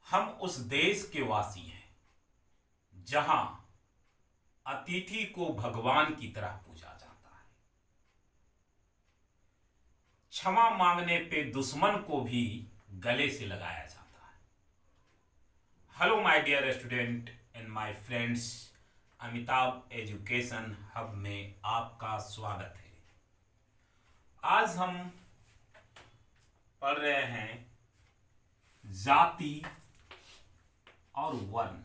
हम उस देश के वासी हैं जहां अतिथि को भगवान की तरह पूजा जाता है। क्षमा मांगने पे दुश्मन को भी गले से लगाया जाता है। Hello my dear student and my friends, Amitabh education hub में आपका स्वागत है। आज हम पढ़ रहे हैं जाति और वर्ण।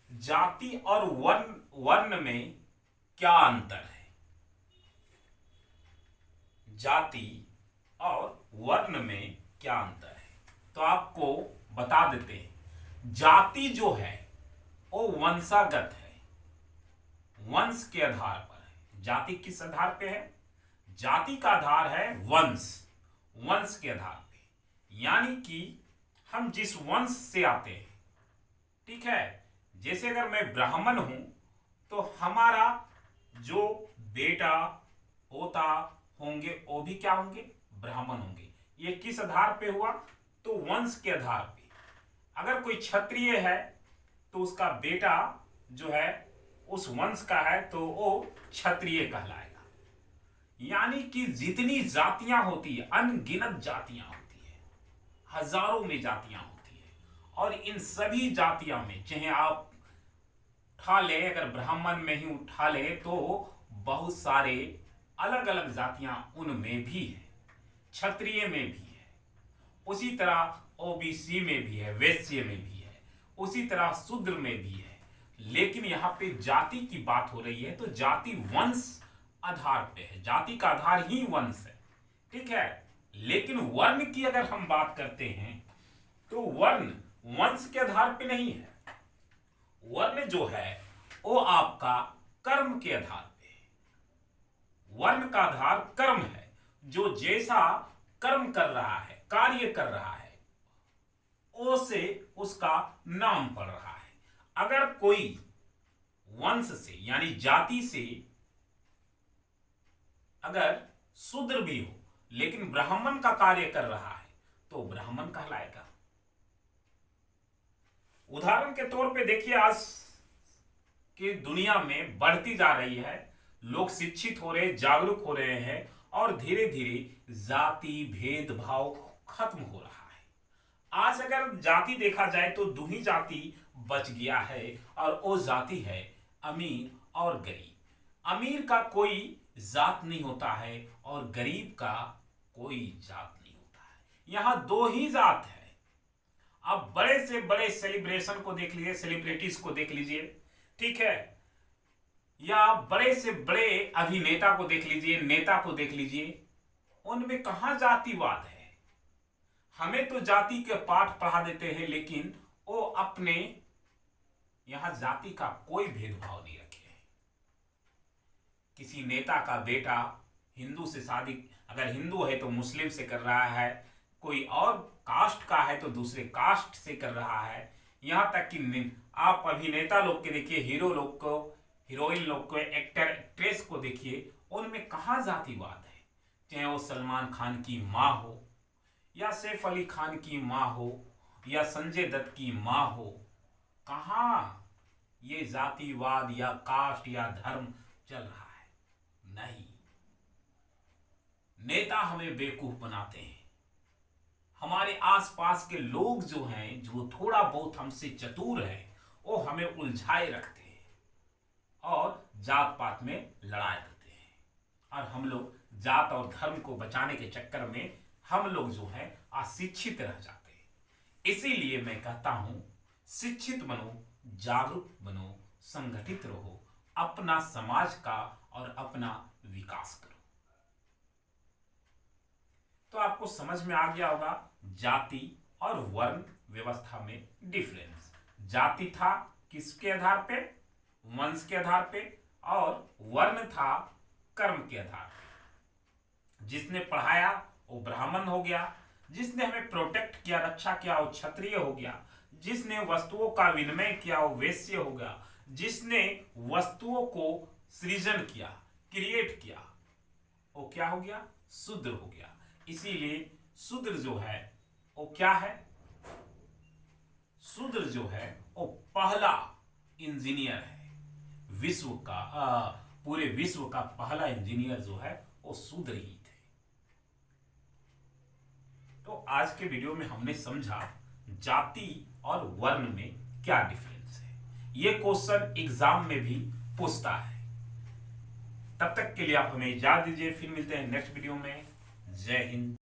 जाति और वर्ण में क्या अंतर है? जाति और वर्ण में क्या अंतर है तो आपको बता देते हैं। जाति जो है वो वंशागत है, वंश के आधार पर है। जाति किस आधार पे है? जाति का आधार है वंश, वंश के आधार पे, यानी कि हम जिस वंश से आते हैं। ठीक है, जैसे अगर मैं ब्राह्मण हूं तो हमारा जो बेटा पोता होंगे वो भी क्या होंगे? ब्राह्मण होंगे। ये किस आधार पे हुआ? तो वंश के आधार पे। अगर कोई क्षत्रिय है तो उसका बेटा जो है उस वंश का है तो वो क्षत्रिय कहलाएगा। यानी कि जितनी जातियां होती है, अनगिनत जातियां होती है, हजारों में जातियां होती है, और इन सभी जातियों में चाहे आप उठा ले, अगर ब्राह्मण में ही उठा ले तो बहुत सारे अलग अलग जातियां उनमें भी है। क्षत्रिय में भी है, उसी तरह ओबीसी में भी है, वैश्य में भी है, उसी तरह शूद्र में भी है। लेकिन यहाँ पे जाति की बात हो रही है तो जाति वंश आधार पे है, जाति का आधार ही वंश है। ठीक है, लेकिन वर्ण की अगर हम बात करते हैं तो वर्ण वंश के आधार पे नहीं है। वर्ण जो है वो आपका कर्म के आधार पे है। वर्ण का आधार कर्म है, जो जैसा कर्म कर रहा है, कार्य कर रहा है, उसे उसका नाम पड़ रहा है। अगर कोई वंश से यानी जाति से अगर शूद्र भी हो लेकिन ब्राह्मण का कार्य कर रहा है तो ब्राह्मण कहलाएगा। उदाहरण के तौर पे देखिए, आज की दुनिया में बढ़ती जा रही है, लोग शिक्षित हो रहे, जागरूक हो रहे हैं और धीरे धीरे जाति भेदभाव खत्म हो रहा है। आज अगर जाति देखा जाए तो दो ही जाति बच गया है और वो जाति है अमीर और गरीब। अमीर का कोई जात नहीं होता है और गरीब का कोई जात नहीं होता है। यहां दो ही जात है। आप बड़े से बड़े सेलिब्रेशन को देख लीजिए, सेलिब्रिटीज को देख लीजिए, ठीक है, या बड़े से बड़े अभिनेता को देख लीजिए, नेता को देख लीजिए, उनमें कहां जातिवाद है? हमें तो जाति के पाठ पढ़ा देते हैं लेकिन वो अपने यहां जाति का कोई भेदभाव नहीं रखे हैं। किसी नेता का बेटा हिंदू से शादी, अगर हिंदू है तो मुस्लिम से कर रहा है, कोई और कास्ट का है तो दूसरे कास्ट से कर रहा है। यहां तक कि आप अभिनेता लोग के देखिए, हीरो लोग को, हीरोइन लोग को, एक्टर एक्ट्रेस को देखिए, उनमें कहां जातिवाद है? चाहे वो सलमान खान की माँ हो या सैफ अली खान की माँ हो या संजय दत्त की माँ हो, कहां ये जातिवाद या कास्ट या धर्म चल रहा है? नहीं। नेता हमें बेवकूफ बनाते हैं। हमारे आसपास के लोग जो हैं, जो थोड़ा बहुत हमसे चतुर हैं, वो हमें उलझाए रखते हैं और जात पात में लड़ाई करते हैं। और हम लोग जात और धर्म को बचाने के चक्कर में हम लोग जो है अशिक्षित रह जाते हैं। इसीलिए मैं कहता हूं, शिक्षित बनो, जागरूक बनो, संगठित रहो, अपना समाज का और अपना विकास करो। तो आपको समझ में आ गया होगा जाति और वर्ण व्यवस्था में डिफरेंस। जाति था किसके आधार पे? वंश के आधार पे, और वर्ण था कर्म के आधार पे। जिसने पढ़ाया वो ब्राह्मण हो गया, जिसने हमें प्रोटेक्ट किया, रक्षा किया, वो क्षत्रिय हो गया, जिसने वस्तुओं का विनिमय किया वो वैश्य हो गया, जिसने वस्तुओं को सृजन किया, क्रिएट किया, वो क्या हो गया? शूद्र हो गया। इसीलिए शूद्र जो है वो क्या है? शूद्र जो है वो पहला इंजीनियर है विश्व का। पूरे विश्व का पहला इंजीनियर जो है वो शूद्र ही थे। तो आज के वीडियो में हमने समझा जाति और वर्ण में क्या डिफरेंस है। ये क्वेश्चन एग्जाम में भी पूछता है। तब तक के लिए आप हमें इजाजत दीजिए, फिर मिलते हैं नेक्स्ट वीडियो में। जय हिंद।